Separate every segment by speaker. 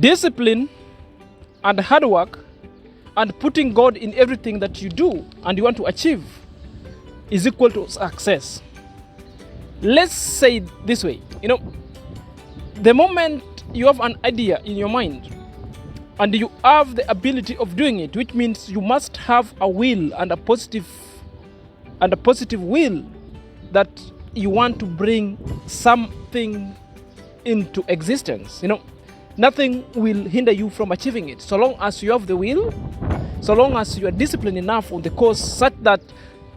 Speaker 1: Discipline and hard work and putting God in everything that you do and you want to achieve is equal to success. Let's say it this way, the moment you have an idea in your mind and you have the ability of doing it, which means you must have a will and a positive will that you want to bring something into existence. Nothing will hinder you from achieving it, so long as you have the will, so long as you are disciplined enough on the course such that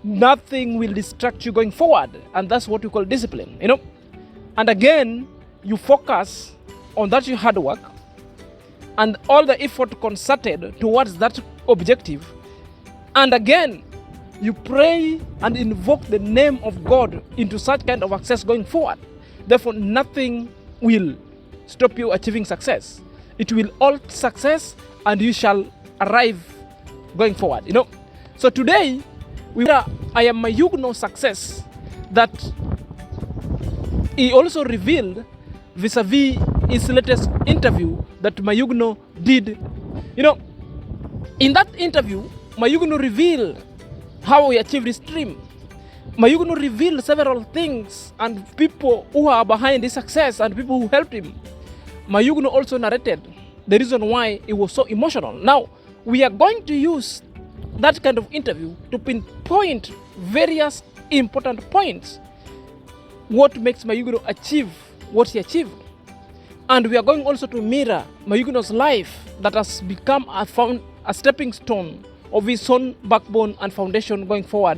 Speaker 1: nothing will distract you going forward. And that's what we call discipline. And again, you focus on that your hard work and all the effort concerted towards that objective. And again, you pray and invoke the name of God into such kind of success going forward. Therefore, nothing will stop you achieving success. It will all success and you shall arrive going forward. So today, I am Mayugno success that he also revealed vis-a-vis his latest interview that Mayugno did. In that interview, Mayugno revealed how he achieved his dream. Mayugno revealed several things and people who are behind his success and people who helped him. Mayugno also narrated the reason why he was so emotional. Now, we are going to use that kind of interview to pinpoint various important points. What makes Mayugno achieve what he achieved. And we are going also to mirror Mayugno's life that has become a stepping stone of his own backbone and foundation going forward,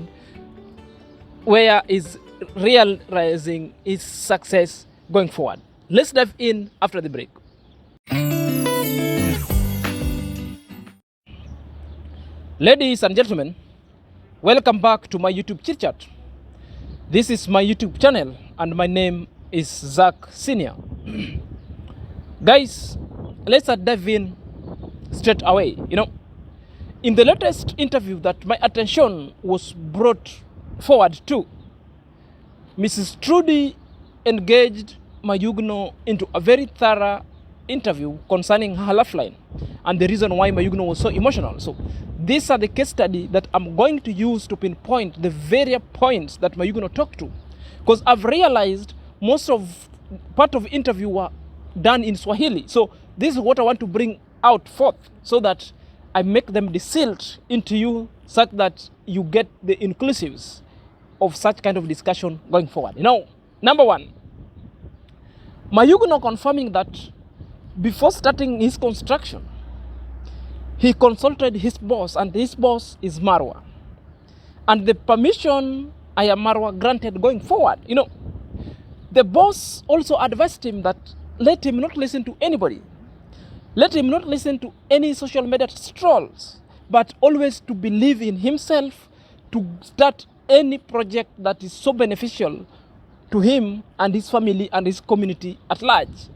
Speaker 1: where is realizing his success going forward. Let's dive in after the break. Ladies and gentlemen, welcome back to my YouTube chit chat. This is my YouTube channel and my name is Zack Senior. Guys, let's dive in straight away. In the latest interview that my attention was brought forward to, Mrs. Trudy engaged Mayugno into a very thorough interview concerning her lifeline and the reason why Mayugno was so emotional. So these are the case study that I'm going to use to pinpoint the various points that Mayugno talked to, because I've realized most of part of interview were done in Swahili. So this is what I want to bring out forth so that I make them distilled into you such that you get the inclusives of such kind of discussion going forward. Number one, Mayugno confirming that before starting his construction, he consulted his boss, and his boss is Marwa. And the permission Marwa granted going forward. The boss also advised him that let him not listen to anybody. Let him not listen to any social media trolls, but always to believe in himself to start any project that is so beneficial to him and his family and his community at large.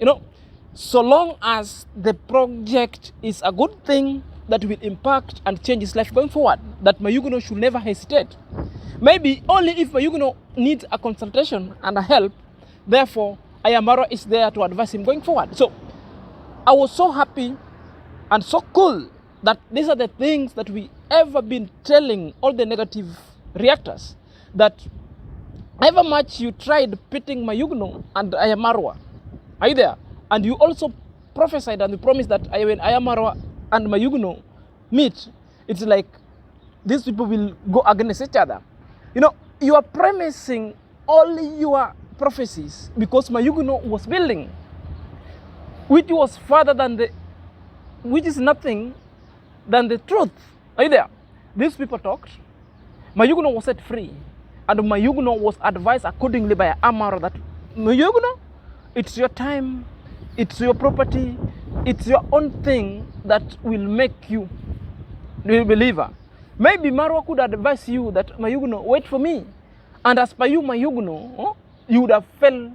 Speaker 1: So long as the project is a good thing that will impact and change his life going forward, that Mayugno should never hesitate. Maybe only if Mayugno needs a consultation and a help, therefore, Marwa is there to advise him going forward. So I was so happy and so cool that these are the things that we ever been telling all the negative reactors, that however much you tried pitting Mayugno and Marwa, are you there? And you also prophesied and you promised that when Marwa and Mayugno meet, it's like these people will go against each other. You are premising all your prophecies because Mayugno was building, which was further than which is nothing than the truth. Are you there? These people talked. Mayugno was set free, and Mayugno was advised accordingly by Marwa that Mayugno, it's your time, it's your property, it's your own thing that will make you a believer. Maybe Marwa could advise you that Mayugno, wait for me. And as per you, Mayugno, you would have fell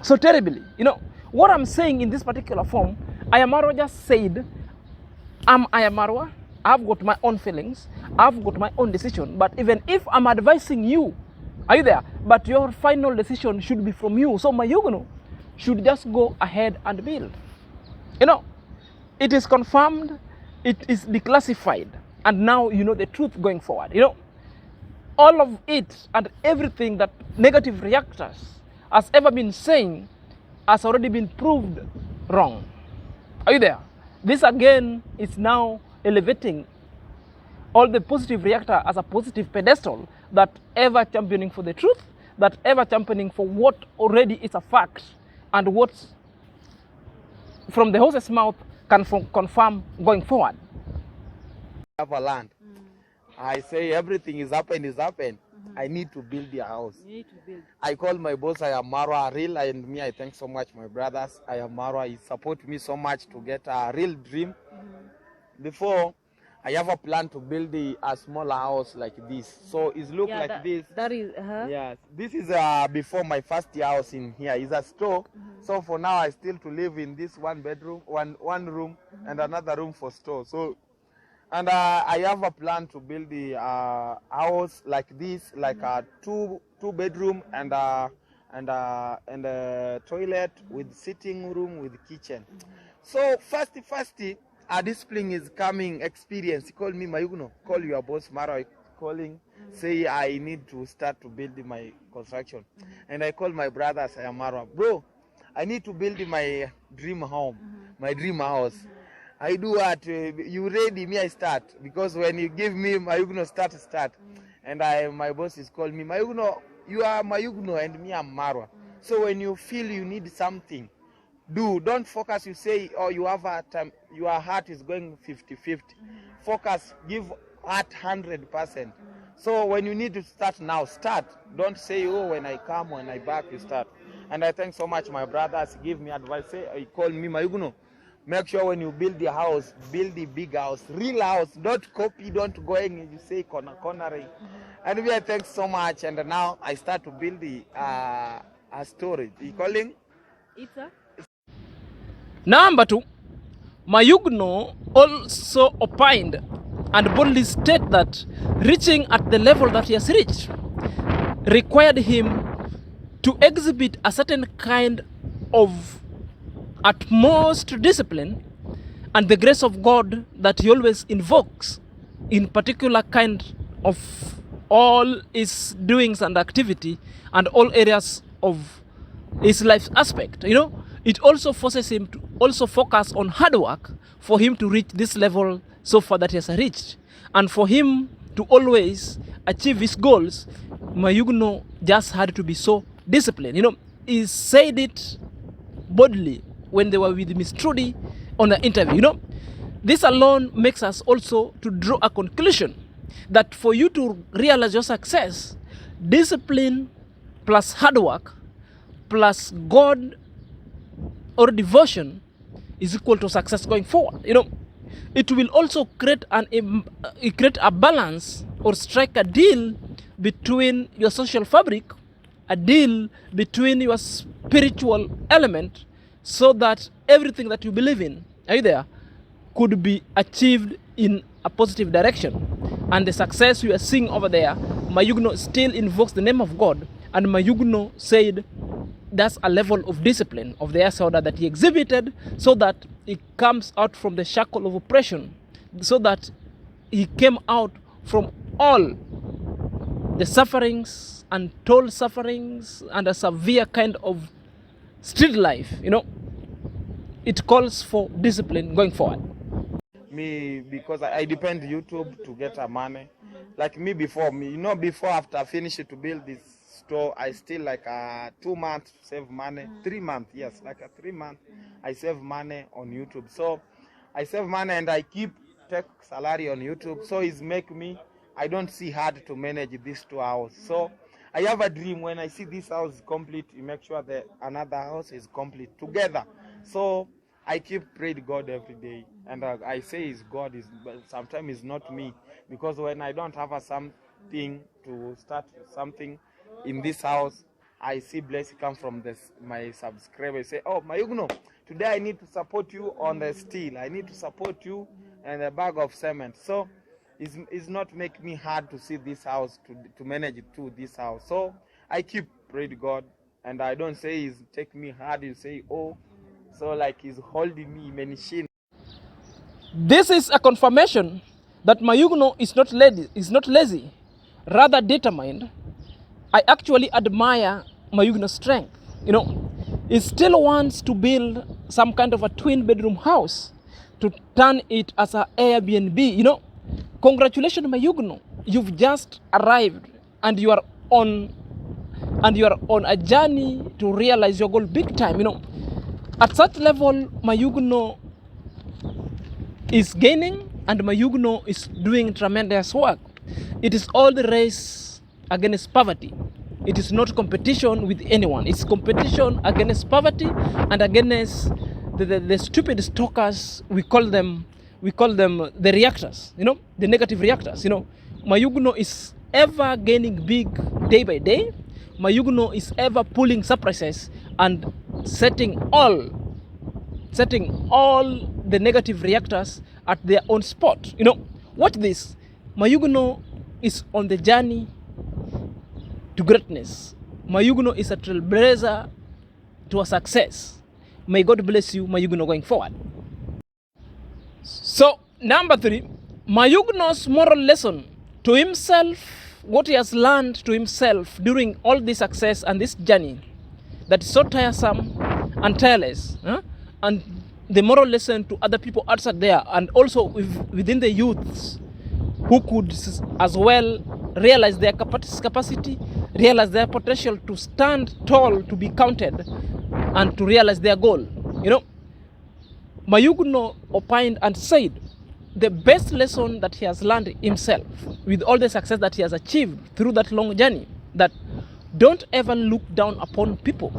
Speaker 1: so terribly. What I'm saying in this particular form, Marwa just said, I'm Marwa, I've got my own feelings, I've got my own decision, but even if I'm advising you, are you there? But your final decision should be from you. So Mayugno should just go ahead and build. You know, it is confirmed, it is declassified, and now you know the truth going forward. You know, all of it and everything that negative reactors has ever been saying has already been proved wrong. Are you there? This again is now elevating all the positive reactor as a positive pedestal, that ever championing for the truth, that ever championing for what already is a fact, and what from the horse's mouth can confirm going forward.
Speaker 2: Have a land. I say everything is happened. I need to build a house.
Speaker 3: You need to build.
Speaker 2: I call my boss, I am Marwa, real, and me, I thank so much my brothers. I am Marwa, he support me so much to get a real dream. Before, I have a plan to build a smaller house like this. So it look like this.
Speaker 3: That is,
Speaker 2: Yes, this is before my first house in here. It's a store. So for now, I still to live in this one bedroom, one room, and another room for store. So, and I have a plan to build the house like this, like a two bedroom and a toilet with sitting room with kitchen. So first, a discipline is coming experience. Call me Mayugno. Call your boss Mara. Calling, say I need to start to build my construction, and I call my brothers. I am Mara, bro. I need to build my dream home, my dream house. I do what you ready? Me, I start, because when you give me Mayugno start, and my boss is calling me Mayugno. You are Mayugno and me I'm Marwa. So when you feel you need something, don't focus. You say, oh, you have a time, your heart is going 50-50. Focus, give heart 100%. So when you need to start now, start. Don't say, oh, when I come, when I back, you start. And I thank so much my brothers give me advice. Say, call me Mayugno. Make sure when you build the house, build the big house, real house. Don't copy, don't go in, you say cornering. And we thanks so much. And now I start to build the a storage. You calling?
Speaker 3: it's a
Speaker 1: Number two, Mayugno also opined and boldly stated that reaching at the level that he has reached required him to exhibit a certain kind of utmost discipline and the grace of God that he always invokes in particular kind of all his doings and activity and all areas of his life aspect. You know, it also forces him to also focus on hard work for him to reach this level so far that he has reached. And for him to always achieve his goals, Mayugno just had to be so disciplined. You know, he said it boldly when they were with Miss Trudy on the interview. You know, this alone makes us also to draw a conclusion that for you to realize your success, discipline plus hard work plus God or devotion is equal to success going forward. You know, it will also create a balance or strike a deal between your social fabric, a deal between your spiritual element, so that everything that you believe in, are you there, could be achieved in a positive direction. And the success you are seeing over there, Mayugno still invokes the name of God, and Mayugno said that's a level of discipline of the S order that he exhibited, so that he comes out from the shackle of oppression, so that he came out from all the sufferings, untold sufferings, and a severe kind of street life. You know, it calls for discipline going forward.
Speaker 2: Me, because I depend YouTube to get a money. Like me before, before after I finish to build this store, I still like 2 months save money, 3 months, yes, like a 3 months, I save money on YouTube. So I save money and I take salary on YouTube. So it's make me, I don't see hard to manage these 2 hours. So I have a dream when I see this house complete, you make sure that another house is complete together. So I keep praying God every day, and I say it's God, but sometimes it's not me, because when I don't have something to start something in this house, I see blessing come from my subscribers. Say, oh, Mayugno, today I need to support you on the steel. I need to support you and a bag of cement. So it's not make me hard to see this house, to manage it to this house. So I keep praying God, and I don't say it's take me hard. You say, oh, So like he's holding me, imenishinda.
Speaker 1: This is a confirmation that Mayugno is not lazy, rather determined. I actually admire Mayugno's strength. You know, he still wants to build some kind of a twin bedroom house to turn it as an Airbnb. You know, congratulations, Mayugno. You've just arrived and you are on a journey to realize your goal big time. You know, at such level, Mayugno is gaining and Mayugno is doing tremendous work. It is all the race against poverty. It is not competition with anyone. It's competition against poverty and against the stupid stalkers. We call them the reactors, you know, the negative reactors. You know, Mayugno is ever gaining big day by day. Mayugno is ever pulling surprises and setting all the negative reactors at their own spot. You know, watch this. Mayugno is on the journey to greatness. Mayugno is a trailblazer to a success. May God bless you, Mayugno, going forward. So, number 3, Mayugno's moral lesson to himself, what he has learned to himself during all this success and this journey that is so tiresome and tireless, and the moral lesson to other people outside there and also within the youths who could as well realize their capacity, realize their potential to stand tall, to be counted, and to realize their goal. You know, Mayugno opined and said the best lesson that he has learned himself with all the success that he has achieved through that long journey, that don't ever look down upon people.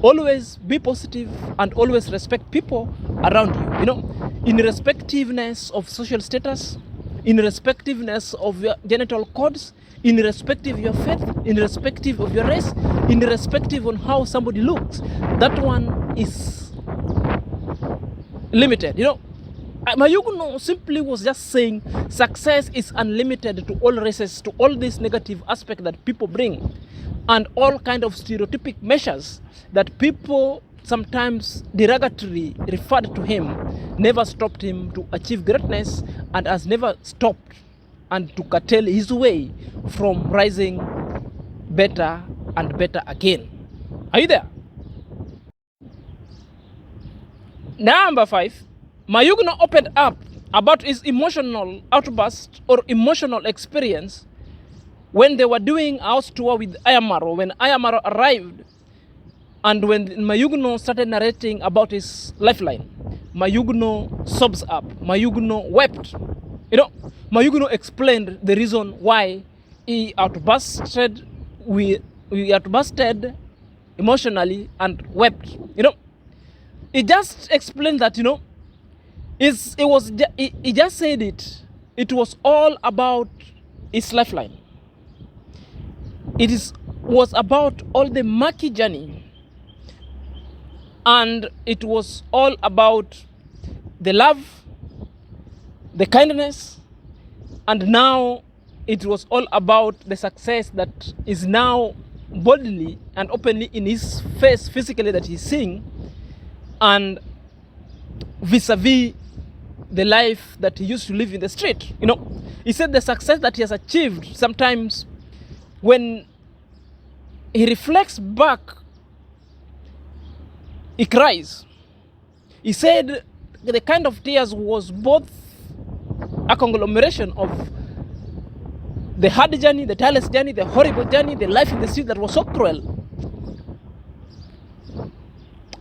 Speaker 1: Always be positive and always respect people around you. You know, in irrespectiveness of social status, in irrespectiveness of your genital codes, in irrespective of your faith, in irrespective of your race, in irrespective on how somebody looks. That one is limited. You know, Mayugno simply was just saying success is unlimited to all races, to all this negative aspect that people bring, and all kind of stereotypic measures that people sometimes derogatory referred to him, never stopped him to achieve greatness and has never stopped and to curtail his way from rising better and better again. Are you there? Number 5, Mayugno opened up about his emotional outburst or emotional experience when they were doing a house tour with Ayamaro, when Ayamaro arrived. And when Mayugno started narrating about his lifeline, Mayugno sobs up. Mayugno wept. You know, Mayugno explained the reason why he outbursted emotionally and wept. You know, he just explained that, you know, he just said it was all about his lifeline. Was about all the murky journey. And it was all about the love, the kindness, and now it was all about the success that is now boldly and openly in his face physically that he's seeing, and vis-a-vis the life that he used to live in the street. You know, he said the success that he has achieved, sometimes when he reflects back, he cries. He said the kind of tears was both a conglomeration of the hard journey, the tireless journey, the horrible journey, the life in the street that was so cruel,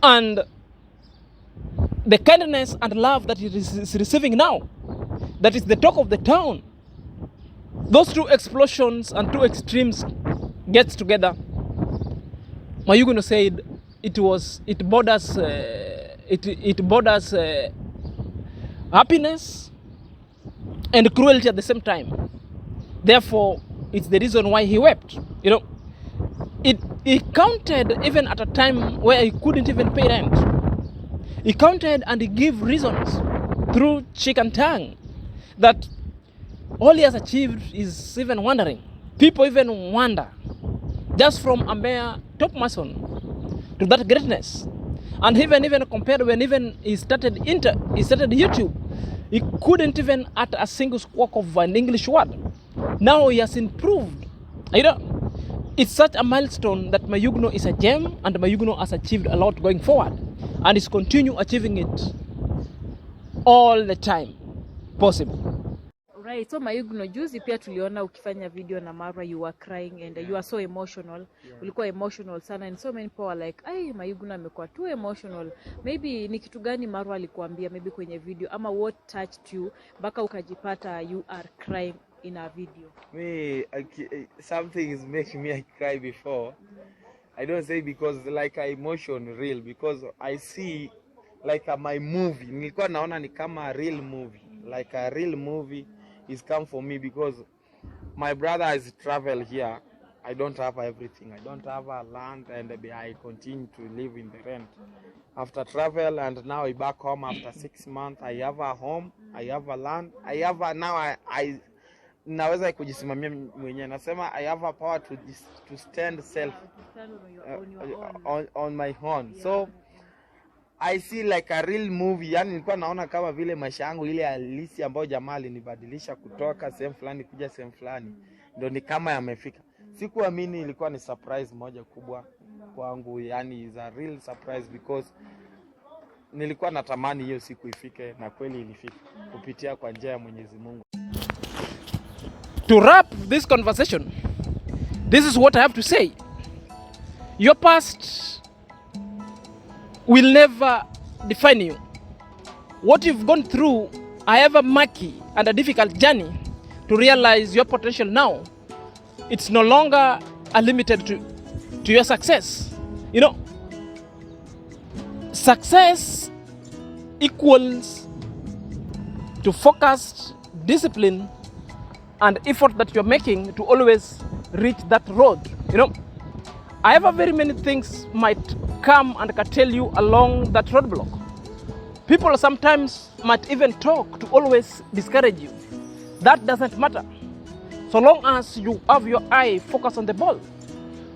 Speaker 1: and the kindness and love that he is receiving now, that is the talk of the town. Those two explosions and two extremes gets together. Mayugno said it borders happiness and cruelty at the same time. Therefore, it's the reason why he wept. You know, he counted even at a time where he couldn't even pay rent. He counted and he gave reasons through cheek and tongue that all he has achieved is even wondering. People even wonder, just from a mere top mason to that greatness. And even compared when even he started YouTube, he couldn't even utter a single squawk of an English word. Now he has improved. You know, it's such a milestone that Mayugno is a gem, and Mayugno has achieved a lot going forward, and is continue achieving it all the time possible.
Speaker 3: Right, so Mayugno, juzi pia tuliona ukifanya video na Marwa, you were crying and you are so emotional. Ulikuwa emotional sana, and so many people were like, "Ay, Mayugno amekuwa too emotional." Maybe ni kitu gani Marwa alikuambia maybe kwenye video, ama what touched you mpaka ukajipata you are crying in a video?
Speaker 2: Something is making me cry before. I don't say because like a emotion real, because I see like my movie. Nilikuwa naona ni kama a real movie, like a real movie is come for me, because my brother has traveled here. I don't have everything. I don't have a land, and I continue to live in the rent. After travel, and now I back home after 6 months. I have a home, I have a land, I have a, now I naweza kujisimamia mwenyewe. Nasema I have a power to stand self on my own. So I see like a real movie. Yani nilikuwa naona kama vile maisha yangu ile halisi ambayo jamaa alinibadilisha kutoka sehemu fulani kuja sehemu fulani, ndio ni kama yamefika. Sikuamini, ilikuwa ni surprise moja kubwa kwangu. Yani is a real surprise, because nilikuwa natamani hiyo siku ifike, na kweli ilifika kupitia kwa njia ya Mwenyezi Mungu.
Speaker 1: To wrap this conversation, this is what I have to say. Your past will never define you. What you've gone through, however murky and a difficult journey to realize your potential now, it's no longer limited to your success. You know, success equals to focused discipline and effort that you're making to always reach that road. You know, however very many things might come and can tell you along that roadblock. People sometimes might even talk to always discourage you. That doesn't matter. So long as you have your eye focused on the ball,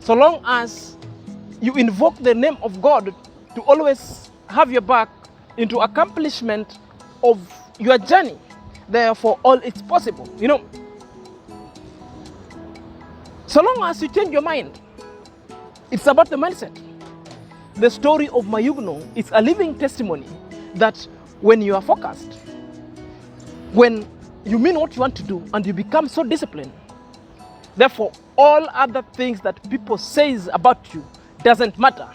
Speaker 1: so long as you invoke the name of God to always have your back into accomplishment of your journey, therefore all it's possible. You know, so long as you change your mind, it's about the mindset. The story of Mayugno is a living testimony that when you are focused, when you mean what you want to do, and you become so disciplined, therefore all other things that people says about you doesn't matter.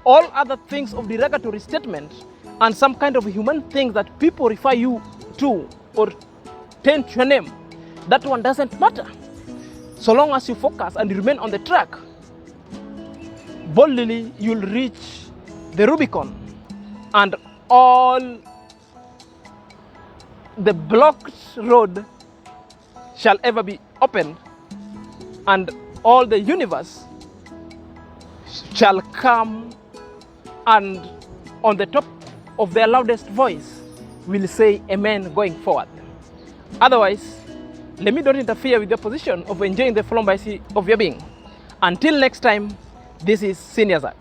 Speaker 1: All other things of derogatory statement and some kind of human things that people refer you to or change your name, that one doesn't matter. So long as you focus and you remain on the track, boldly you'll reach the Rubicon, and all the blocked road shall ever be opened, and all the universe shall come, and on the top of their loudest voice will say amen going forward. Otherwise, let me not interfere with your position of enjoying the flow by sea of your being. Until next time, this is Senior Zack.